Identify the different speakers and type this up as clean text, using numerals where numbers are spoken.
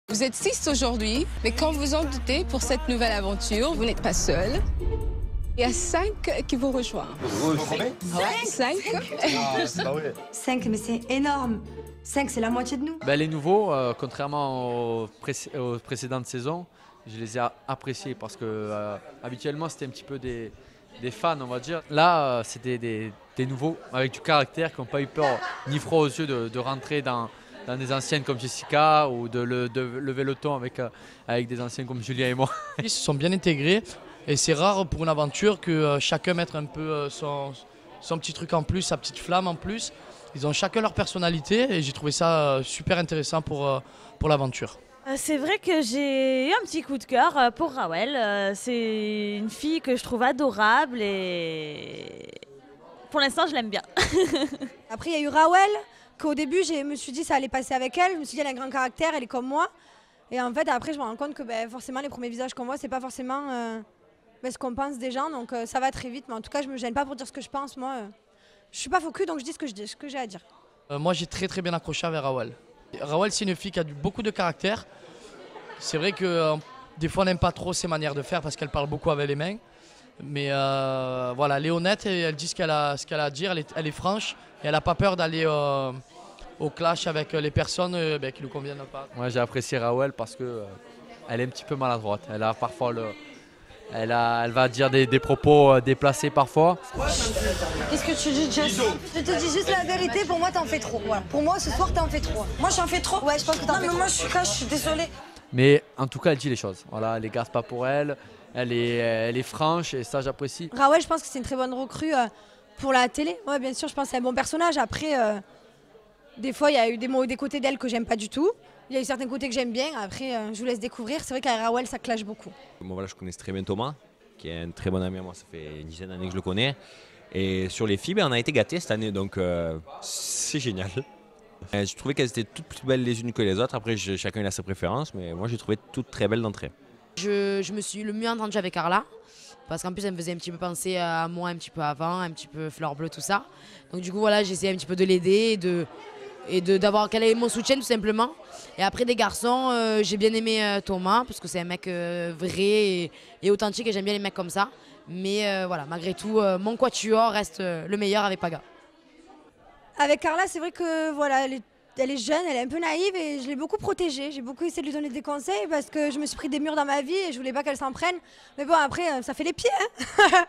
Speaker 1: Vous êtes 6 aujourd'hui, mais quand vous en doutez pour cette nouvelle aventure, vous n'êtes pas seul. Il y a 5 qui vous rejoignent.
Speaker 2: Combien?
Speaker 1: 5.
Speaker 2: C'est pas vrai.
Speaker 3: 5, mais c'est énorme. 5, c'est la moitié de nous.
Speaker 4: Les nouveaux, contrairement aux précédentes saisons, je les ai appréciés parce que habituellement c'était un petit peu des fans, on va dire. Là, c'était des nouveaux avec du caractère qui n'ont pas eu peur ni froid aux yeux de rentrer dans des anciennes comme Jessica ou de lever le ton avec des anciens comme Julien et moi.
Speaker 5: Ils se sont bien intégrés et c'est rare pour une aventure que chacun mette un peu son petit truc en plus, sa petite flamme en plus. Ils ont chacun leur personnalité et j'ai trouvé ça super intéressant pour l'aventure.
Speaker 6: C'est vrai que j'ai eu un petit coup de cœur pour Rawel. C'est une fille que je trouve adorable et pour l'instant je l'aime bien.
Speaker 3: Après, il y a eu Rawel, qu'au début, je me suis dit ça allait passer avec elle. Je me suis dit elle a un grand caractère, elle est comme moi. Et en fait, après, je me rends compte que forcément, les premiers visages qu'on voit, c'est pas forcément ce qu'on pense des gens. Donc ça va très vite. Mais en tout cas, je me gêne pas pour dire ce que je pense. Moi, je suis pas faux cul, donc je dis ce que j'ai à dire.
Speaker 5: Moi, j'ai très bien accroché avec Rawel. Rawel, c'est une fille qui a beaucoup de caractère. C'est vrai que des fois, on n'aime pas trop ses manières de faire parce qu'elle parle beaucoup avec les mains. Mais voilà, elle est honnête et elle dit ce qu'elle a à dire. Elle est franche et elle n'a pas peur d'aller au clash avec les personnes qui ne lui conviennent pas.
Speaker 4: Moi, j'ai apprécié Rawel parce que elle est un petit peu maladroite. Elle a parfois elle va dire des propos déplacés parfois.
Speaker 3: Qu'est-ce que tu dis, Jess? Je te dis juste la vérité, pour moi, t'en fais trop. Voilà. Pour moi, ce soir, t'en fais trop. Moi, j'en fais trop? Ouais, je pense que t'en fais trop. Non, mais moi, je suis désolée.
Speaker 4: Mais en tout cas, elle dit les choses. Voilà, elle les garde pas pour elle. Elle est franche et ça, j'apprécie.
Speaker 3: Rawel, je pense que c'est une très bonne recrue pour la télé. Ouais, bien sûr, je pense que c'est un bon personnage. Après, des fois, il y a eu des côtés d'elle que j'aime pas du tout. Il y a eu certains côtés que j'aime bien. Après, je vous laisse découvrir. C'est vrai qu'à Rawel, ça clash beaucoup.
Speaker 7: Moi, voilà, je connais très bien Thomas, qui est un très bon ami à moi. Ça fait une dizaine d'années que je le connais. Et sur les filles, on a été gâtés cette année, donc c'est génial. Je trouvais qu'elles étaient toutes plus belles les unes que les autres. Après, chacun a sa préférence, mais moi, j'ai trouvé toutes très belles d'entrée.
Speaker 8: Je me suis le mieux entendue avec Carla, parce qu'en plus, elle me faisait un petit peu penser à moi un petit peu avant, un petit peu fleur bleue, tout ça. Donc du coup, voilà, j'ai essayé un petit peu de l'aider et d'avoir qu'elle ait mon soutien tout simplement. Et après des garçons, j'ai bien aimé Thomas parce que c'est un mec vrai et authentique et j'aime bien les mecs comme ça. Mais voilà, malgré tout, mon quatuor reste le meilleur avec Paga.
Speaker 3: Avec Carla, c'est vrai que voilà, elle est jeune, elle est un peu naïve et je l'ai beaucoup protégée. J'ai beaucoup essayé de lui donner des conseils parce que je me suis pris des murs dans ma vie et je voulais pas qu'elle s'en prenne. Mais bon, après, ça fait les pieds. Hein.